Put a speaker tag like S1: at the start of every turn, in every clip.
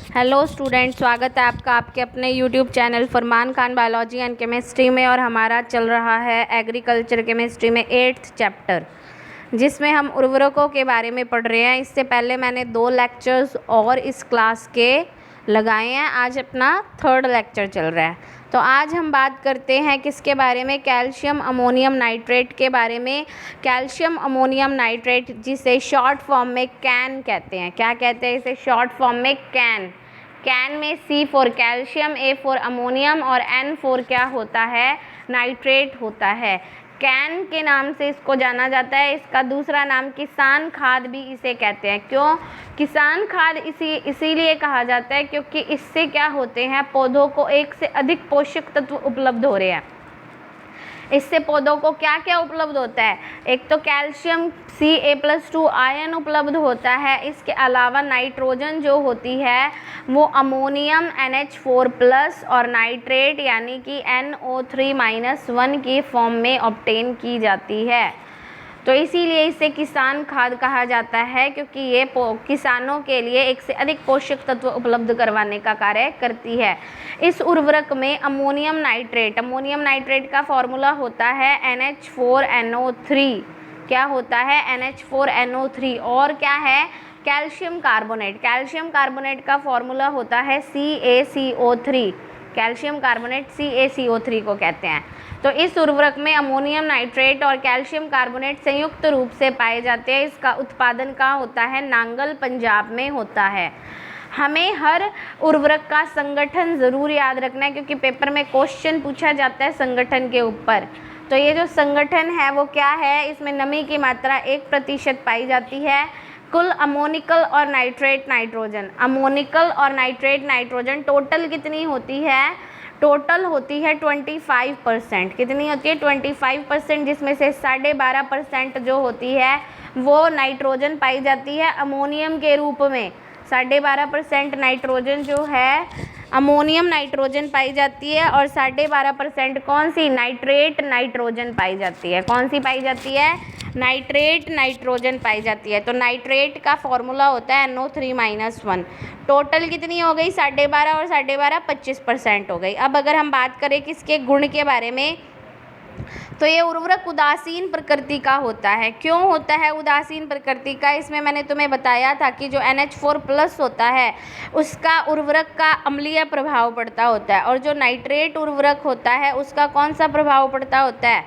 S1: Hello student, स्वागत है आपका आपके अपने YouTube channel Farman Khan biology and chemistry में। और हमारा चल रहा है एग्रीकल्चर केमिस्ट्री में 8th चैप्टर, जिसमें हम उर्वरकों के बारे में पढ़ रहे हैं। इससे पहले मैंने 2 लेक्चर्स और इस क्लास के लगाए हैं। आज अपना 3rd लेक्चर चल रहा है। तो आज हम बात करते हैं किसके बारे में, कैल्शियम अमोनियम नाइट्रेट के बारे में। कैल्शियम अमोनियम नाइट्रेट, जिसे शॉर्ट फॉर्म में कैन कहते हैं। क्या कहते हैं इसे? शॉर्ट फॉर्म में कैन। कैन में C for calcium, A for ammonium और N फॉर क्या होता है? नाइट्रेट होता है। कैन के नाम से इसको जाना जाता है। इसका दूसरा नाम किसान खाद भी इसे कहते हैं। क्यों किसान खाद इसीलिए कहा जाता है क्योंकि इससे क्या होते हैं, पौधों को एक से अधिक पोषक तत्व उपलब्ध हो रहे हैं। इससे पौधों को क्या क्या उपलब्ध होता है? एक तो कैल्शियम Ca+2 आयन उपलब्ध होता है। इसके अलावा नाइट्रोजन जो होती है वो अमोनियम NH4+ और नाइट्रेट यानी कि NO3- की फॉर्म में ऑब्टेन की जाती है। तो इसीलिए इसे किसान खाद कहा जाता है, क्योंकि ये किसानों के लिए एक से अधिक पोषक तत्व उपलब्ध करवाने का कार्य करती है। इस उर्वरक में अमोनियम नाइट्रेट का फॉर्मूला होता है NH4NO3। क्या होता है? NH4NO3। और क्या है? कैल्शियम कार्बोनेट का फॉर्मूला होता है CaCO3। कैल्शियम कार्बोनेट CaCO3 को कहते हैं। तो इस उर्वरक में अमोनियम नाइट्रेट और कैल्शियम कार्बोनेट संयुक्त रूप से पाए जाते हैं। इसका उत्पादन कहाँ होता है? नांगल, पंजाब में होता है। हमें हर उर्वरक का संगठन ज़रूर याद रखना है, क्योंकि पेपर में क्वेश्चन पूछा जाता है संगठन के ऊपर। तो ये जो संगठन है वो क्या है? इसमें नमी की मात्रा 1% पाई जाती है। कुल अमोनिकल और नाइट्रेट नाइट्रोजन टोटल कितनी होती है? टोटल होती है 25%। कितनी होती है? 25%, जिसमें से 12.5% जो होती है वो नाइट्रोजन पाई जाती है अमोनियम के रूप में। 12.5% नाइट्रोजन जो है अमोनियम नाइट्रोजन पाई जाती है, और 12.5% कौन सी? नाइट्रोजन पाई जाती है। कौन सी पाई जाती है? नाइट्रोजन पाई जाती है। तो नाइट्रेट का फॉर्मूला होता है NO3-1। टोटल कितनी हो गई? 12.5 और 12.5 25% हो गई। अब अगर हम बात करें किसके गुण के बारे में, तो ये उर्वरक उदासीन प्रकृति का होता है। क्यों होता है उदासीन प्रकृति का? इसमें मैंने तुम्हें बताया था कि जो NH4+ होता है उसका उर्वरक का अम्लीय प्रभाव पड़ता होता है, और जो नाइट्रेट उर्वरक होता है उसका कौन सा प्रभाव पड़ता होता है?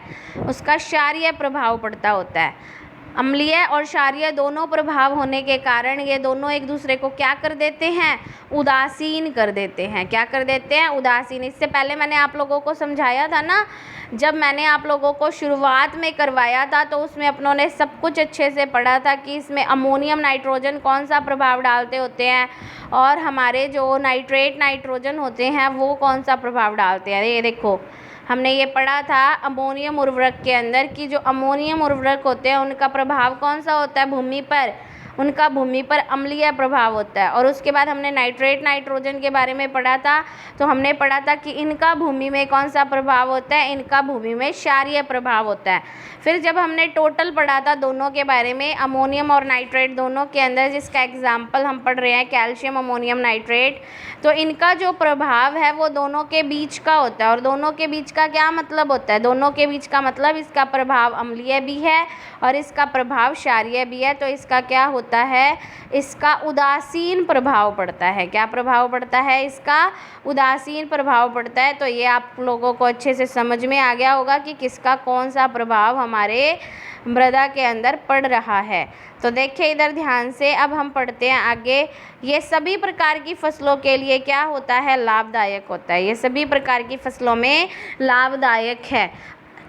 S1: उसका क्षारीय प्रभाव पड़ता होता है। अम्लीय और क्षारीय दोनों प्रभाव होने के कारण ये दोनों एक दूसरे को क्या कर देते हैं? उदासीन कर देते हैं। क्या कर देते हैं? उदासीन। इससे पहले मैंने आप लोगों को समझाया था ना, जब मैंने आप लोगों को शुरुआत में करवाया था तो उसमें अपनों ने सब कुछ अच्छे से पढ़ा था कि इसमें अमोनियम नाइट्रोजन कौन सा प्रभाव डालते होते हैं, और हमारे जो नाइट्रोजन होते हैं वो कौन सा प्रभाव डालते हैं। ये देखो, हमने ये पढ़ा था अमोनियम उर्वरक के अंदर कि जो अमोनियम उर्वरक होते हैं उनका प्रभाव कौन सा होता है? भूमि पर। उनका भूमि पर अम्लीय प्रभाव होता है। और उसके बाद हमने नाइट्रोजन के बारे में पढ़ा था। तो हमने पढ़ा था कि इनका भूमि में कौन सा प्रभाव होता है? इनका भूमि में क्षारीय प्रभाव होता है। फिर जब हमने टोटल पढ़ा था दोनों के बारे में, अमोनियम और नाइट्रेट दोनों के अंदर, जिसका एग्जाम्पल हम पढ़ रहे हैं कैल्शियम अमोनियम नाइट्रेट, तो इनका जो प्रभाव है वो दोनों के बीच का होता है। और दोनों के बीच का क्या मतलब होता है? दोनों के बीच का मतलब इसका प्रभाव अम्लीय भी है और इसका प्रभाव क्षारीय भी है। तो इसका क्या होता है? इसका उदासीन प्रभाव पड़ता है। क्या प्रभाव पड़ता है? इसका उदासीन प्रभाव पड़ता है। तो ये आप लोगों को अच्छे से समझ में आ गया होगा कि किसका कौन सा प्रभाव हमारे मृदा के अंदर पड़ रहा है। तो देखिए इधर ध्यान से, अब हम पढ़ते हैं आगे। ये सभी प्रकार की फसलों के लिए क्या होता है? लाभदायक होता है। ये सभी प्रकार की फसलों में लाभदायक है।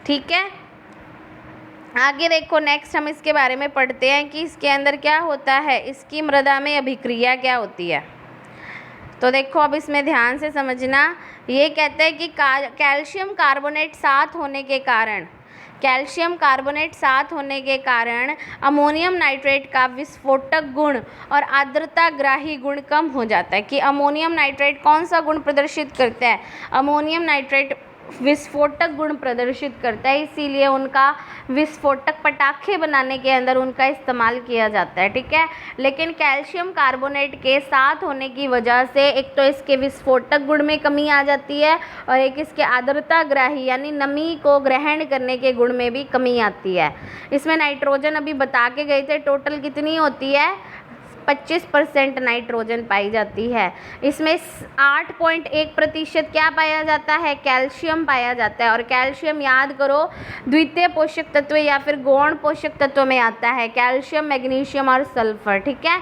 S1: ठीक है, आगे देखो, नेक्स्ट हम इसके बारे में पढ़ते हैं कि इसके अंदर क्या होता है, इसकी मृदा में अभिक्रिया क्या होती है। तो देखो अब इसमें ध्यान से समझना। ये कहते हैं कि कैल्शियम कार्बोनेट साथ होने के कारण अमोनियम नाइट्रेट का विस्फोटक गुण और आर्द्रताग्राही गुण कम हो जाता है। कि अमोनियम नाइट्रेट कौन सा गुण प्रदर्शित करता है? अमोनियम नाइट्रेट विस्फोटक गुण प्रदर्शित करता है, इसीलिए उनका विस्फोटक पटाखे बनाने के अंदर उनका इस्तेमाल किया जाता है। ठीक है, लेकिन कैल्शियम कार्बोनेट के साथ होने की वजह से एक तो इसके विस्फोटक गुण में कमी आ जाती है और एक इसके आर्द्रताग्राही यानी नमी को ग्रहण करने के गुण में भी कमी आती है। इसमें नाइट्रोजन अभी बता के गए थे टोटल कितनी होती है, 25% नाइट्रोजन पाई जाती है। इसमें 8.1% क्या पाया जाता है, कैल्शियम पाया जाता है। और कैल्शियम याद करो द्वितीय पोषक तत्व या फिर गौण पोषक तत्व में आता है, कैल्शियम, मैग्नीशियम और सल्फर। ठीक है,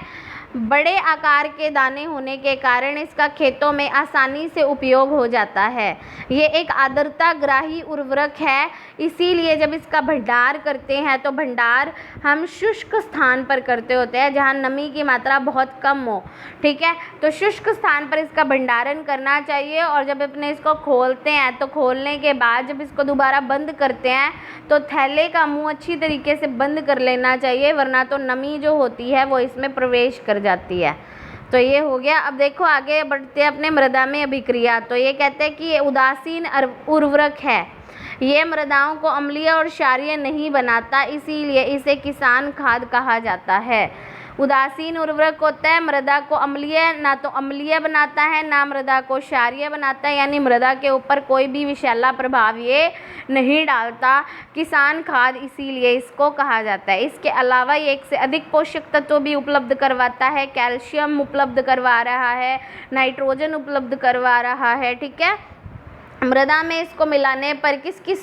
S1: बड़े आकार के दाने होने के कारण इसका खेतों में आसानी से उपयोग हो जाता है। ये एक आर्द्रताग्राही उर्वरक है, इसीलिए जब इसका भंडार करते हैं तो भंडार हम शुष्क स्थान पर करते होते हैं जहाँ नमी की मात्रा बहुत कम हो। ठीक है, तो शुष्क स्थान पर इसका भंडारण करना चाहिए। और जब अपने इसको खोलते हैं तो खोलने के बाद जब इसको दोबारा बंद करते हैं तो थैले का मुंह अच्छी तरीके से बंद कर लेना चाहिए, वरना तो नमी जो होती है वो इसमें प्रवेश कर जाती है। तो ये हो गया। अब देखो आगे बढ़ते हैं अपने मृदा में अभिक्रिया। तो ये कहते हैं कि ये उदासीन उर्वरक है, ये मृदाओं को अम्लीय और क्षारीय नहीं बनाता, इसीलिए इसे किसान खाद कहा जाता है। उदासीन उर्वरक होता है, मृदा को अम्लीय ना तो अम्लीय बनाता है ना मृदा को क्षारीय बनाता है, यानी मृदा के ऊपर कोई भी विषैला प्रभाव ये नहीं डालता। किसान खाद इसीलिए इसको कहा जाता है। इसके अलावा ये एक से अधिक पोषक तत्व भी उपलब्ध करवाता है, कैल्शियम उपलब्ध करवा रहा है, नाइट्रोजन उपलब्ध करवा रहा है। ठीक है, मृदा में इसको मिलाने पर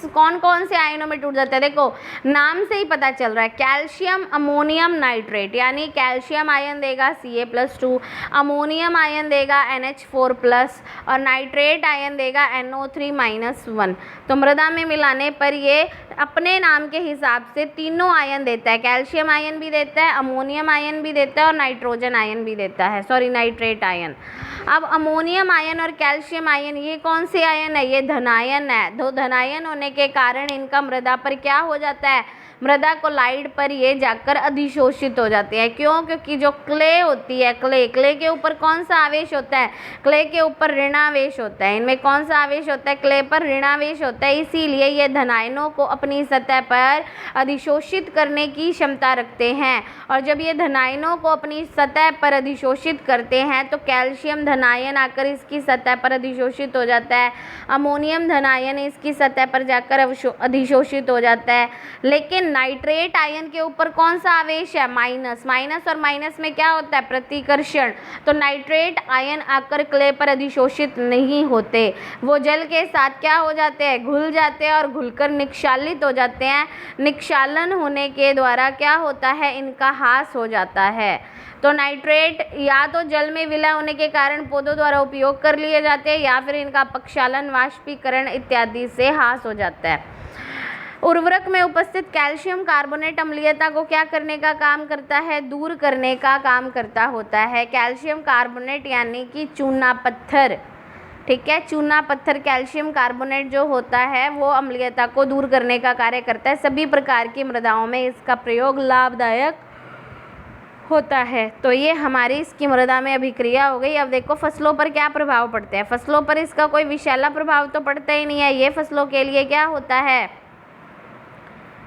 S1: कौन कौन से आयनों में टूट जाता है, देखो नाम से ही पता चल रहा है। कैल्शियम अमोनियम नाइट्रेट यानी कैल्शियम आयन देगा Ca+2, अमोनियम आयन देगा NH4+, और नाइट्रेट आयन देगा NO3-1। तो मृदा में मिलाने पर ये अपने नाम के हिसाब से तीनों आयन देता है, कैल्शियम आयन भी देता है, अमोनियम आयन भी देता है और नाइट्रोजन आयन भी देता है, नाइट्रेट आयन। अब अमोनियम आयन और कैल्शियम आयन ये कौन से आयन है, ये धनायन है। दो धनायन होने के कारण इनका मृदा पर क्या हो जाता है, मृदा कोलाइड पर ये जाकर अधिशोषित हो जाते हैं। क्यों, क्योंकि जो क्ले होती है, क्ले के ऊपर कौन सा आवेश होता है, क्ले के ऊपर ऋणावेश होता है। इनमें कौन सा आवेश होता है, क्ले पर ऋणावेश होता है, इसीलिए ये धनायनों को अपनी सतह पर अधिशोषित करने की क्षमता रखते हैं। और जब ये धनायनों को अपनी सतह पर अधिशोषित करते हैं तो कैल्शियम धनायन आकर इसकी सतह पर अधिशोषित हो जाता है, अमोनियम धनायन इसकी सतह पर जाकर अधिशोषित हो जाता है। लेकिन नाइट्रेट आयन के ऊपर कौन सा आवेश है, माइनस। माइनस और माइनस में क्या होता है, प्रतिकर्षण। तो नाइट्रेट आयन आकर क्ले पर अधिशोषित नहीं होते, वो जल के साथ क्या हो जाते हैं, घुल जाते हैं और घुलकर निक्षालित हो जाते हैं। निक्षालन होने के द्वारा क्या होता है, इनका ह्रास हो जाता है। तो नाइट्रेट या तो जल में विलय होने के कारण पौधों द्वारा उपयोग कर लिए जाते हैं या फिर इनका अपक्षालन, वाष्पीकरण इत्यादि से ह्रास हो जाता है। उर्वरक में उपस्थित कैल्शियम कार्बोनेट अम्लीयता को क्या करने का काम करता है, दूर करने का काम करता होता है। कैल्शियम कार्बोनेट यानी कि चूना पत्थर, ठीक है, चूना पत्थर कैल्शियम कार्बोनेट जो होता है वो अम्लीयता को दूर करने का कार्य करता है। सभी प्रकार की मृदाओं में इसका प्रयोग लाभदायक होता है। तो ये हमारी इसकी मृदा में अभिक्रिया हो गई। अब देखो फसलों पर क्या प्रभाव पड़ते हैं। फसलों पर इसका कोई विषैला प्रभाव तो पड़ता ही नहीं है। ये फसलों के लिए क्या होता है,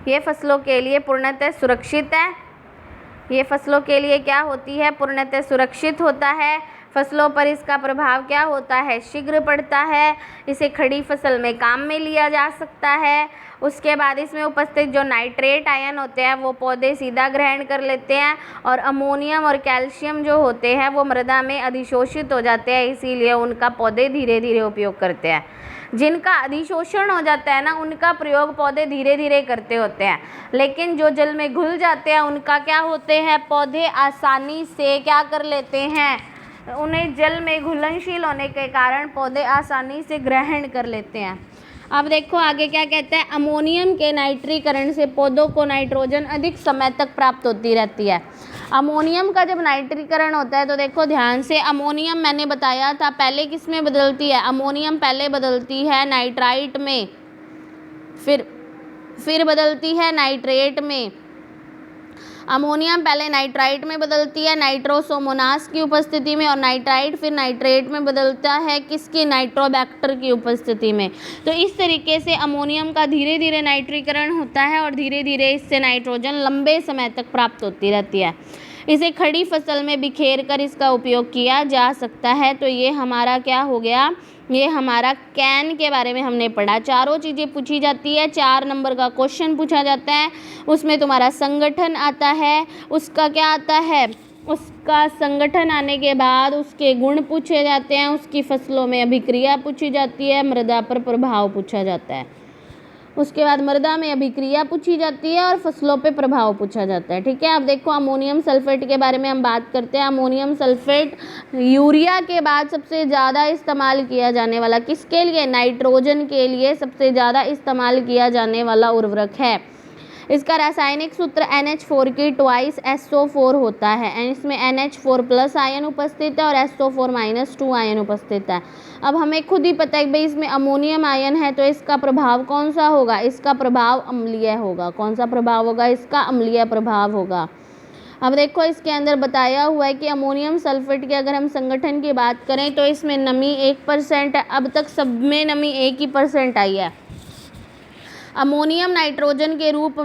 S1: ये फसलों के लिए पूर्णतः सुरक्षित है। ये फसलों के लिए क्या होती है, पूर्णतः सुरक्षित होता है। फसलों पर इसका प्रभाव क्या होता है, शीघ्र पड़ता है। इसे खड़ी फसल में काम में लिया जा सकता है। उसके बाद इसमें उपस्थित जो नाइट्रेट आयन होते हैं वो पौधे सीधा ग्रहण कर लेते हैं और अमोनियम और कैल्शियम जो होते हैं वो मृदा में अधिशोषित हो जाते हैं, इसीलिए उनका पौधे धीरे धीरे उपयोग करते हैं। जिनका अधिशोषण हो जाता है ना, उनका प्रयोग पौधे धीरे धीरे करते होते हैं, लेकिन जो जल में घुल जाते हैं उनका क्या होते हैं, पौधे आसानी से क्या कर लेते हैं, उन्हें जल में घुलनशील होने के कारण पौधे आसानी से ग्रहण कर लेते हैं। अब देखो आगे क्या कहते हैं, अमोनियम के नाइट्रीकरण से पौधों को नाइट्रोजन अधिक समय तक प्राप्त होती रहती है। अमोनियम का जब नाइट्रीकरण होता है तो देखो ध्यान से, अमोनियम मैंने बताया था पहले किस में बदलती है, अमोनियम पहले बदलती है नाइट्राइट में, फिर बदलती है नाइट्रेट में। अमोनियम पहले नाइट्राइट में बदलती है नाइट्रोसोमोनास की उपस्थिति में, और नाइट्राइट फिर नाइट्रेट में बदलता है किसकी, नाइट्रोबैक्टर की उपस्थिति में। तो इस तरीके से अमोनियम का धीरे धीरे नाइट्रीकरण होता है और धीरे धीरे इससे नाइट्रोजन लंबे समय तक प्राप्त होती रहती है। इसे खड़ी फसल में बिखेर कर इसका उपयोग किया जा सकता है। तो ये हमारा क्या हो गया, ये हमारा कैन के बारे में हमने पढ़ा। चारों चीज़ें पूछी जाती है, 4 नंबर का क्वेश्चन पूछा जाता है, उसमें तुम्हारा संगठन आता है, उसका क्या आता है, उसका संगठन आने के बाद उसके गुण पूछे जाते हैं, उसकी फसलों में अभिक्रिया पूछी जाती है, मृदा पर प्रभाव पूछा जाता है, उसके बाद मृदा में अभिक्रिया पूछी जाती है और फसलों पे प्रभाव पूछा जाता है। ठीक है, अब देखो अमोनियम सल्फेट के बारे में हम बात करते हैं। अमोनियम सल्फेट यूरिया के बाद सबसे ज़्यादा इस्तेमाल किया जाने वाला, किसके लिए, नाइट्रोजन के लिए सबसे ज़्यादा इस्तेमाल किया जाने वाला उर्वरक है। इसका रासायनिक सूत्र NH4 की ट्वाइस SO4 होता है। इसमें NH4+ आयन उपस्थित है और SO4- आयन उपस्थित है। अब हमें खुद ही पता है कि भाई इसमें अमोनियम आयन है, तो इसका प्रभाव कौन सा होगा, इसका प्रभाव अम्लीय होगा। कौन सा प्रभाव होगा, इसका अम्लीय प्रभाव होगा। अब देखो इसके अंदर बताया हुआ है कि अमोनियम सल्फेट के अगर हम संगठन की बात करें तो इसमें नमी 1% है। अब तक सब में नमी 1% आई है। अमोनियम के रूप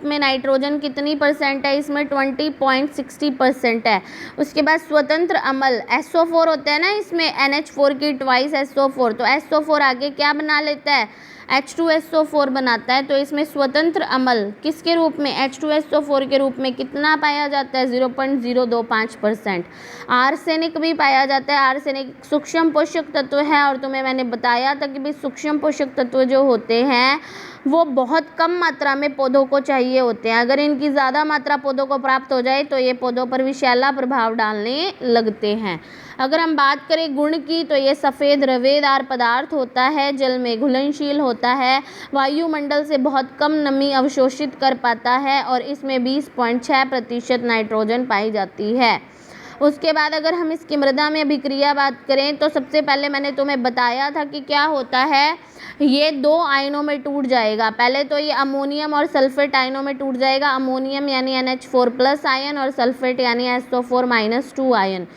S1: में नाइट्रोजन कितनी % है, इसमें 20.60% है। उसके बाद स्वतंत्र अम्ल SO4 होता है ना, इसमें NH4 की ट्वाइस SO4, तो SO4 आगे क्या बना लेता है, H2SO4 बनाता है। तो इसमें स्वतंत्र अम्ल किसके रूप में, H2SO4 के रूप में कितना पाया जाता है, 0.025%। आर्सेनिक भी पाया जाता है। आर्सेनिक सूक्ष्म पोषक तत्व है, और तुम्हें मैंने बताया था कि भाई सूक्ष्म पोषक तत्व जो होते हैं वो बहुत कम मात्रा में पौधों को चाहिए होते हैं। अगर इनकी ज़्यादा मात्रा पौधों को प्राप्त हो जाए तो ये पौधों पर विषैला प्रभाव डालने लगते हैं। अगर हम बात करें गुण की, तो ये सफ़ेद रवेदार पदार्थ होता है, जल में घुलनशील होता है, वायुमंडल से बहुत कम नमी अवशोषित कर पाता है, और इसमें 20.6% नाइट्रोजन पाई जाती है। उसके बाद अगर हम इसकी मृदा में अभिक्रिया बात करें तो सबसे पहले मैंने तुम्हें बताया था कि क्या होता है, ये 2 आयनों में टूट जाएगा। पहले तो ये अमोनियम और सल्फेट आयनों में टूट जाएगा। अमोनियम यानी NH4+ आयन और सल्फेट यानी SO4- आयन।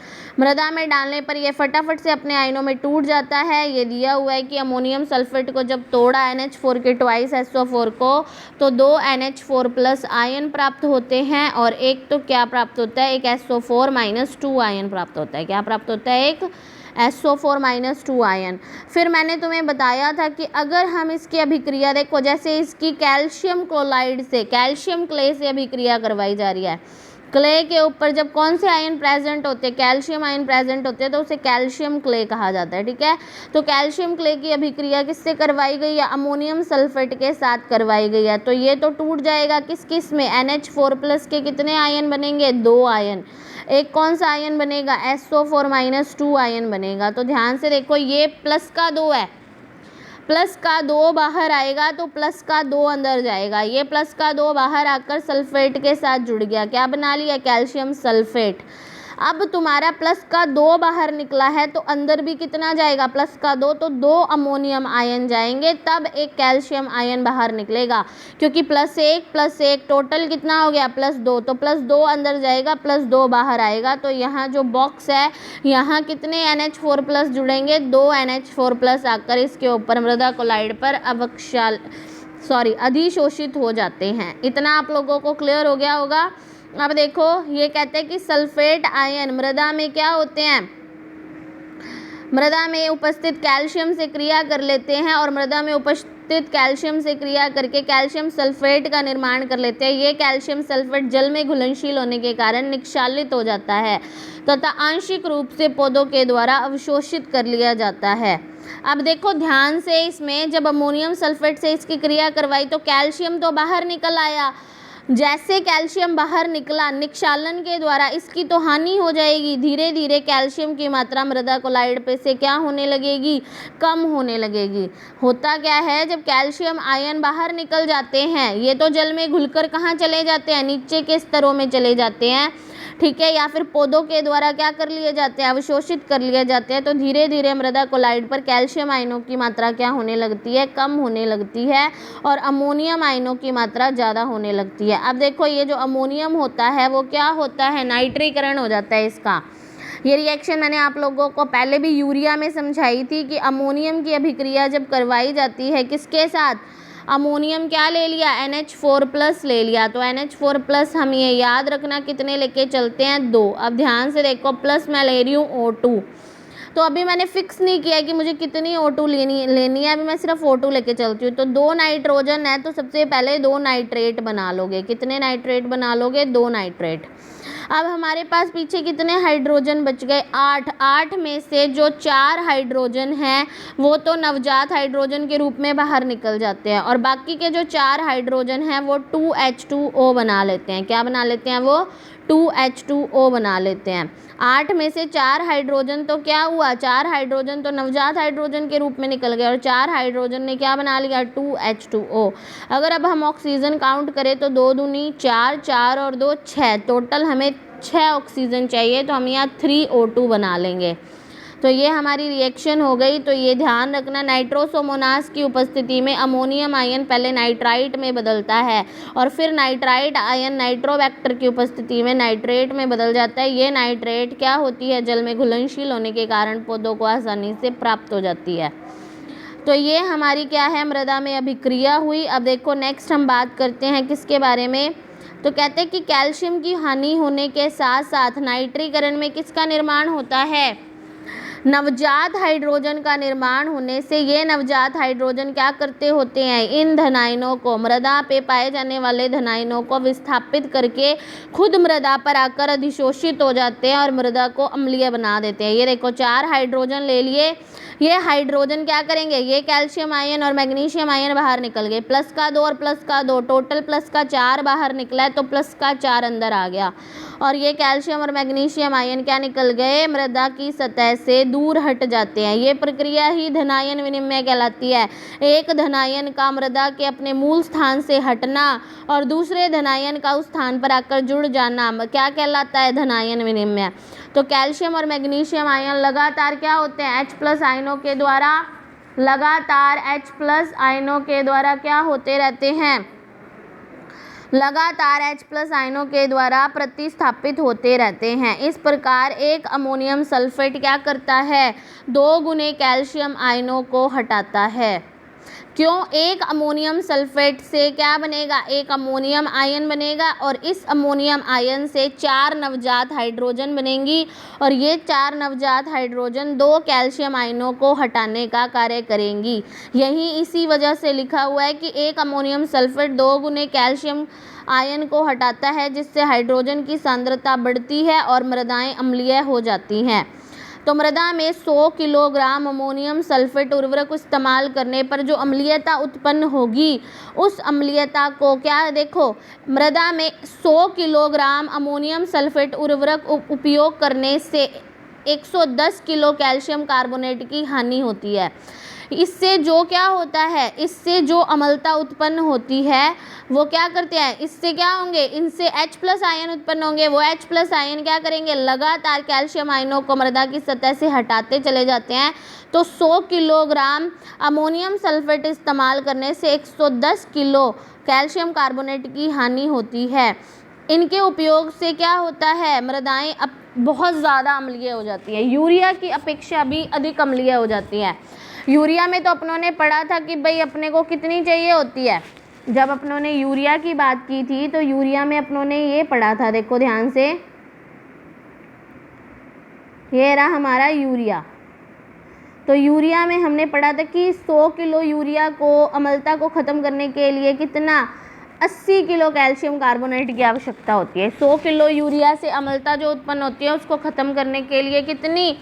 S1: मृदा में डालने पर ये फटाफट से अपने आयनों में टूट जाता है। ये दिया हुआ है कि अमोनियम सल्फेट को जब तोड़ा NH4 के ट्वाइस SO4 को, तो 2 NH4+ आयन प्राप्त होते हैं, और एक तो क्या प्राप्त होता है, एक SO4- आयन प्राप्त होता है। क्या प्राप्त होता है, एक SO4- आयन। फिर मैंने तुम्हें बताया था कि अगर हम इसकी अभिक्रिया देखो, जैसे इसकी कैल्शियम क्लोराइड से, कैल्शियम क्ले से अभिक्रिया करवाई जा रही है। क्ले के ऊपर जब कौन से आयन प्रेजेंट होते हैं, कैल्शियम आयन प्रेजेंट होते हैं, तो उसे कैल्शियम क्ले कहा जाता है। ठीक है, तो कैल्शियम क्ले की अभिक्रिया किससे करवाई गई है, अमोनियम सल्फेट के साथ करवाई गई है। तो ये तो टूट जाएगा किस किस में, NH4+ के कितने आयन बनेंगे, 2 आयन। एक कौन सा आयन बनेगा, SO4- आयन बनेगा। तो ध्यान से देखो, ये प्लस का 2 है, प्लस का 2 बाहर आएगा तो प्लस का 2 अंदर जाएगा। ये प्लस का 2 बाहर आकर सल्फेट के साथ जुड़ गया, क्या बना लिया, कैल्शियम सल्फेट। अब तुम्हारा प्लस का 2 बाहर निकला है, तो अंदर भी कितना जाएगा, प्लस का 2, तो 2 अमोनियम आयन जाएंगे, तब एक कैल्शियम आयन बाहर निकलेगा। क्योंकि +1 टोटल कितना हो गया, +2, तो +2 अंदर जाएगा, +2 बाहर आएगा। तो यहाँ जो बॉक्स है, यहाँ कितने NH4+ जुड़ेंगे, 2 NH4+ आकर इसके ऊपर मृदा कोलाइड पर अधिशोषित हो जाते हैं। इतना आप लोगों को क्लियर हो गया होगा। अब देखो, ये कहते हैं कि सल्फेट आयन मृदा में क्या होते हैं, मृदा में उपस्थित कैल्शियम से क्रिया कर लेते हैं, और मृदा में उपस्थित कैल्शियम से क्रिया करके कैल्शियम सल्फेट का निर्माण कर लेते हैं। ये कैल्शियम सल्फेट जल में घुलनशील होने के कारण निक्षालित हो जाता है तथा आंशिक रूप से पौधों के द्वारा अवशोषित कर लिया जाता है। अब देखो ध्यान से, इसमें जब अमोनियम सल्फेट से इसकी क्रिया करवाई तो कैल्शियम तो बाहर निकल आया। जैसे कैल्शियम बाहर निकला, निक्षालन के द्वारा इसकी तो हानि हो जाएगी। धीरे धीरे कैल्शियम की मात्रा मृदा कोलाइड पे से क्या होने लगेगी, कम होने लगेगी। होता क्या है, जब कैल्शियम आयन बाहर निकल जाते हैं, ये तो जल में घुलकर कहाँ चले जाते हैं, नीचे के स्तरों में चले जाते हैं। ठीक है, या फिर पौधों के द्वारा क्या कर लिए जाते हैं, अवशोषित कर लिए जाते हैं। तो धीरे धीरे मृदा कोलाइड पर कैल्शियम आयनों की मात्रा क्या होने लगती है, कम होने लगती है, और अमोनियम आयनों की मात्रा ज़्यादा होने लगती है। अब देखो ये जो अमोनियम होता है वो क्या होता है, नाइट्रीकरण हो जाता है इसका। ये रिएक्शन मैंने आप लोगों को पहले भी यूरिया में समझाई थी कि अमोनियम की अभिक्रिया जब करवाई जाती है किसके साथ, अमोनियम क्या ले लिया, NH4+ ले लिया। तो NH4+ हम ये याद रखना कितने लेके चलते हैं, 2। अब ध्यान से देखो, प्लस मैं ले रही हूँ O2। तो अभी मैंने फिक्स नहीं किया कि मुझे कितनी O2 लेनी है, अभी मैं सिर्फ O2 लेके चलती हूँ। तो 2 नाइट्रोजन है तो सबसे पहले 2 नाइट्रेट बना लोगे। कितने नाइट्रेट बना लोगे, 2 नाइट्रेट। अब हमारे पास पीछे कितने हाइड्रोजन बच गए, 8। 8 में से जो 4 हाइड्रोजन हैं वो तो नवजात हाइड्रोजन के रूप में बाहर निकल जाते हैं और बाकी के जो 4 हाइड्रोजन हैं वो 2H2O बना लेते हैं। क्या बना लेते हैं, वो 2H2O बना लेते हैं। 8 में से 4 हाइड्रोजन तो क्या हुआ, 4 हाइड्रोजन तो नवजात हाइड्रोजन के रूप में निकल गए और 4 हाइड्रोजन ने क्या बना लिया, 2H2O। अगर अब हम ऑक्सीजन काउंट करें तो 2 दूनी 4, 4 और 2 6, टोटल हमें 6 ऑक्सीजन चाहिए। तो हम यहाँ 3O2 बना लेंगे। तो ये हमारी रिएक्शन हो गई। तो ये ध्यान रखना, नाइट्रोसोमोनास की उपस्थिति में अमोनियम आयन पहले नाइट्राइट में बदलता है और फिर नाइट्राइट आयन नाइट्रोबैक्टर की उपस्थिति में नाइट्रेट में बदल जाता है। ये नाइट्रेट क्या होती है, जल में घुलनशील होने के कारण पौधों को आसानी से प्राप्त हो जाती है। तो ये हमारी क्या है, मृदा में अभिक्रिया हुई। अब देखो नेक्स्ट हम बात करते हैं किसके बारे में, तो कहते हैं कि कैल्शियम की हानि होने के साथ साथ नाइट्रीकरण में किसका निर्माण होता है, नवजात हाइड्रोजन का निर्माण होने से ये नवजात हाइड्रोजन क्या करते होते हैं, इन धनायनों को, मृदा पे पाए जाने वाले धनायनों को विस्थापित करके खुद मृदा पर आकर अधिशोषित हो जाते हैं और मृदा को अम्लीय बना देते हैं। ये देखो 4 हाइड्रोजन ले लिए, ये हाइड्रोजन क्या करेंगे, ये कैल्शियम आयन और मैग्नीशियम आयन बाहर निकल गए, प्लस का 2 और प्लस का 2, टोटल प्लस का 4 बाहर निकला है तो प्लस का 4 अंदर आ गया और ये कैल्शियम और मैग्नीशियम आयन क्या निकल गए, मृदा की सतह से दूर हट जाते हैं। ये प्रक्रिया ही धनायन विनिमय कहलाती है। एक धनायन का मृदा के अपने मूल स्थान से हटना और दूसरे धनायन का उस स्थान पर आकर जुड़ जाना क्या कहलाता है, धनायन विनिमय। तो कैल्शियम और मैग्नीशियम आयन लगातार क्या होते हैं, H+ आयनों के द्वारा, लगातार H+ आयनों के द्वारा क्या होते रहते हैं, लगातार H+ आयनों के द्वारा प्रतिस्थापित होते रहते हैं। इस प्रकार एक अमोनियम सल्फेट क्या करता है, 2 गुने कैल्शियम आयनों को हटाता है। क्यों, एक अमोनियम सल्फेट से क्या बनेगा, एक अमोनियम आयन बनेगा और इस अमोनियम आयन से 4 नवजात हाइड्रोजन बनेंगी और ये 4 नवजात हाइड्रोजन 2 कैल्शियम आयनों को हटाने का कार्य करेंगी। यही इसी वजह से लिखा हुआ है कि एक अमोनियम सल्फेट 2 गुने कैल्शियम आयन को हटाता है जिससे हाइड्रोजन की सांद्रता बढ़ती है और मृदाएं अम्लीय हो जाती हैं। तो मृदा में 100 किलोग्राम अमोनियम सल्फेट उर्वरक इस्तेमाल करने पर जो अम्लीयता उत्पन्न होगी उस अम्लीयता को क्या, देखो मृदा में 100 किलोग्राम अमोनियम सल्फेट उर्वरक उपयोग करने से 110 किलो कैल्शियम कार्बोनेट की हानि होती है। इससे जो क्या होता है, इससे जो अम्लता उत्पन्न होती है वो क्या करते हैं, इससे क्या होंगे, इनसे H+ आयन उत्पन्न होंगे। वो H+ आयन क्या करेंगे, लगातार कैल्शियम आयनों को मृदा की सतह से हटाते चले जाते हैं। तो 100 किलोग्राम अमोनियम सल्फेट इस्तेमाल करने से 110 किलो कैल्शियम कार्बोनेट की हानि होती है। इनके उपयोग से क्या होता है, मृदाएं अब बहुत ज़्यादा अम्लीय हो जाती है, यूरिया की अपेक्षा भी अधिक अम्लीय हो जाती है। यूरिया में तो अपनों ने पढ़ा था कि भाई अपने को कितनी चाहिए होती है, जब अपनों ने यूरिया की बात की थी तो यूरिया में अपनों ने ये पढ़ा था, देखो ध्यान से, ये रहा हमारा यूरिया। तो यूरिया में हमने पढ़ा था कि 100 किलो यूरिया को अम्लता को ख़त्म करने के लिए कितना, 80 किलो कैल्शियम कार्बोनेट की आवश्यकता होती है। 100 किलो यूरिया से अम्लता जो उत्पन्न होती है उसको ख़त्म करने के लिए कितनी,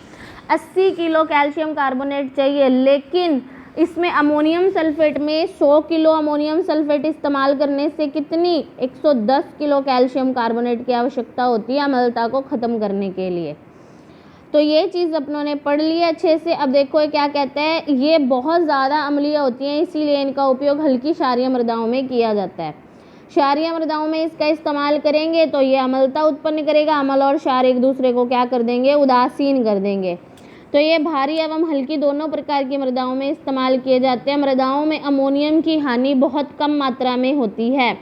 S1: 80 किलो कैल्शियम कार्बोनेट चाहिए। लेकिन इसमें अमोनियम सल्फेट में 100 किलो अमोनियम सल्फेट इस्तेमाल करने से कितनी, 110 किलो कैल्शियम कार्बोनेट की आवश्यकता होती है अम्लता को ख़त्म करने के लिए। तो ये चीज़ अपनों ने पढ़ ली है अच्छे से। अब देखो क्या कहते हैं, ये बहुत ज़्यादा अम्लीय होती हैं इसीलिए इनका उपयोग हल्की क्षारीय मृदाओं में किया जाता है। क्षारीय मृदाओं में इसका इस्तेमाल करेंगे तो ये अम्लता उत्पन्न करेगा, अम्ल और क्षार एक दूसरे को क्या कर देंगे, उदासीन कर देंगे। तो ये भारी एवं हल्की दोनों प्रकार की मृदाओं में इस्तेमाल किए जाते हैं। मृदाओं में अमोनियम की हानि बहुत कम मात्रा में होती है।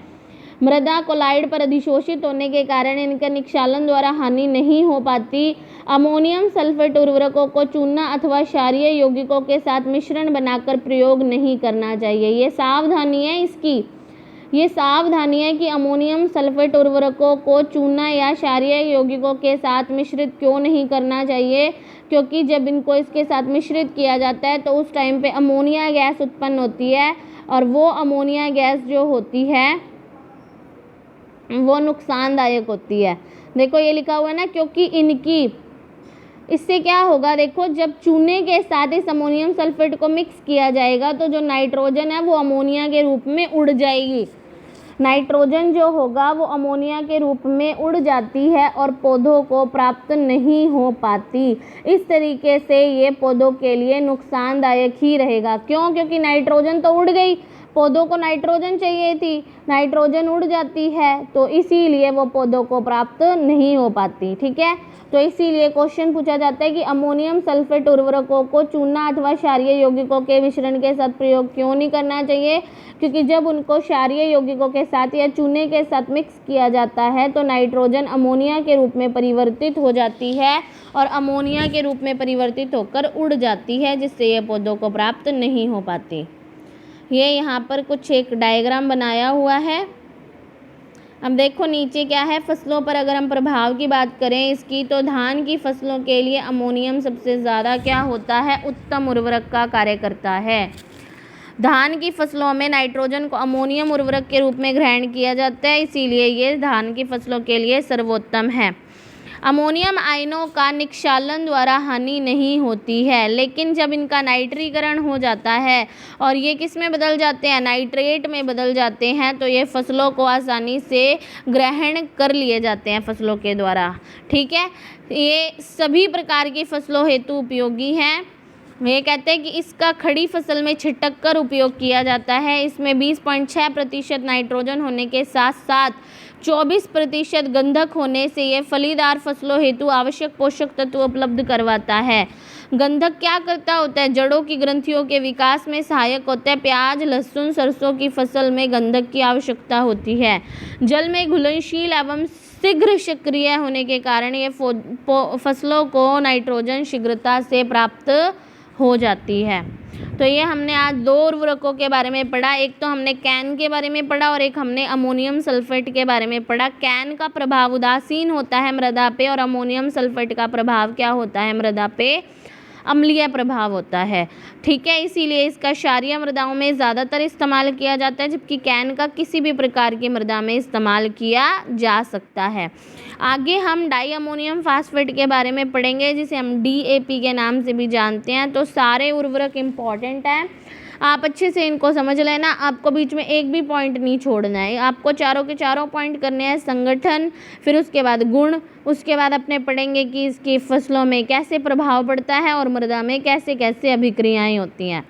S1: मृदा कोलाइड पर अधिशोषित होने के कारण इनका निक्षालन द्वारा हानि नहीं हो पाती। अमोनियम सल्फेट उर्वरकों को चूना अथवा क्षारीय यौगिकों के साथ मिश्रण बनाकर प्रयोग नहीं करना चाहिए। ये सावधानी है इसकी, ये सावधानी है कि अमोनियम सल्फेट उर्वरकों को चूना या क्षारीय यौगिकों के साथ मिश्रित क्यों नहीं करना चाहिए, क्योंकि जब इनको इसके साथ मिश्रित किया जाता है तो उस टाइम पे अमोनिया गैस उत्पन्न होती है और वो अमोनिया गैस जो होती है वो नुकसानदायक होती है। देखो ये लिखा हुआ है ना, क्योंकि इनकी, इससे क्या होगा, देखो जब चूने के साथ इस अमोनियम सल्फेट को मिक्स किया जाएगा तो जो नाइट्रोजन है वो अमोनिया के रूप में उड़ जाएगी। नाइट्रोजन जो होगा वो अमोनिया के रूप में उड़ जाती है और पौधों को प्राप्त नहीं हो पाती। इस तरीके से ये पौधों के लिए नुकसानदायक ही रहेगा। क्यों? क्योंकि नाइट्रोजन तो उड़ गई, पौधों को नाइट्रोजन चाहिए थी, नाइट्रोजन उड़ जाती है तो इसीलिए वो पौधों को प्राप्त नहीं हो पाती। ठीक है, तो इसीलिए क्वेश्चन पूछा जाता है कि अमोनियम सल्फेट उर्वरकों को चूना अथवा क्षारीय यौगिकों के मिश्रण के साथ प्रयोग क्यों नहीं करना चाहिए, क्योंकि जब उनको क्षारीय यौगिकों के साथ या चूने के साथ मिक्स किया जाता है तो नाइट्रोजन अमोनिया के रूप में परिवर्तित हो जाती है और अमोनिया के रूप में परिवर्तित होकर उड़ जाती है, जिससे ये पौधों को प्राप्त नहीं हो पाती। ये यहाँ पर कुछ एक डायग्राम बनाया हुआ है। अब देखो नीचे क्या है, फसलों पर अगर हम प्रभाव की बात करें इसकी, तो धान की फसलों के लिए अमोनियम सबसे ज़्यादा क्या होता है, उत्तम उर्वरक का कार्य करता है। धान की फसलों में नाइट्रोजन को अमोनियम उर्वरक के रूप में ग्रहण किया जाता है, इसीलिए ये धान की फसलों के लिए सर्वोत्तम है। अमोनियम आयनों का निक्षालन द्वारा हानि नहीं होती है, लेकिन जब इनका नाइट्रीकरण हो जाता है और ये किस में बदल जाते हैं, नाइट्रेट में बदल जाते हैं, तो ये फसलों को आसानी से ग्रहण कर लिए जाते हैं फसलों के द्वारा। ठीक है, ये सभी प्रकार की फसलों हेतु उपयोगी हैं। ये कहते हैं कि इसका खड़ी फसल में छिटक कर उपयोग किया जाता है। इसमें 20.6% नाइट्रोजन होने के साथ साथ 24% गंधक होने से ये फलीदार फसलों हेतु आवश्यक पोषक तत्व उपलब्ध करवाता है। गंधक क्या करता होता है, जड़ों की ग्रंथियों के विकास में सहायक होता है। प्याज, लहसुन, सरसों की फसल में गंधक की आवश्यकता होती है। जल में घुलनशील एवं शीघ्र सक्रिय होने के कारण ये फसलों को नाइट्रोजन शीघ्रता से प्राप्त हो जाती है। तो ये हमने आज दो उर्वरकों के बारे में पढ़ा, एक तो हमने कैन के बारे में पढ़ा और एक हमने अमोनियम सल्फेट के बारे में पढ़ा। कैन का प्रभाव उदासीन होता है मृदा पे और अमोनियम सल्फेट का प्रभाव क्या होता है, मृदा पे अम्लीय प्रभाव होता है। ठीक है, इसीलिए इसका क्षारीय मृदाओं में ज़्यादातर इस्तेमाल किया जाता है, जबकि कैन का किसी भी प्रकार की मृदा में इस्तेमाल किया जा सकता है। आगे हम डाई अमोनियम फास्फेट के बारे में पढ़ेंगे, जिसे हम DAP के नाम से भी जानते हैं। तो सारे उर्वरक इम्पॉर्टेंट हैं, आप अच्छे से इनको समझ लेना, आपको बीच में एक भी पॉइंट नहीं छोड़ना है। आपको चारों के चारों पॉइंट करने हैं, संगठन, फिर उसके बाद गुण, उसके बाद अपने पढ़ेंगे कि इसकी फसलों में कैसे प्रभाव पड़ता है और मृदा में कैसे कैसे अभिक्रियाएं होती हैं।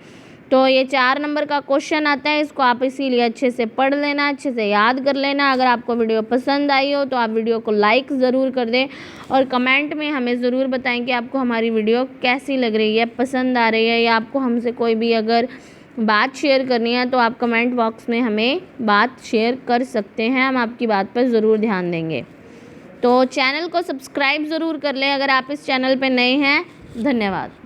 S1: तो ये 4 नंबर का क्वेश्चन आता है, इसको आप इसीलिए अच्छे से पढ़ लेना, अच्छे से याद कर लेना। अगर आपको वीडियो पसंद आई हो तो आप वीडियो को लाइक ज़रूर कर दें और कमेंट में हमें ज़रूर बताएं कि आपको हमारी वीडियो कैसी लग रही है, पसंद आ रही है, या आपको हमसे कोई भी अगर बात शेयर करनी है तो आप कमेंट बॉक्स में हमें बात शेयर कर सकते हैं, हम आपकी बात पर ज़रूर ध्यान देंगे। तो चैनल को सब्सक्राइब ज़रूर कर लें अगर आप इस चैनल पर नए हैं। धन्यवाद।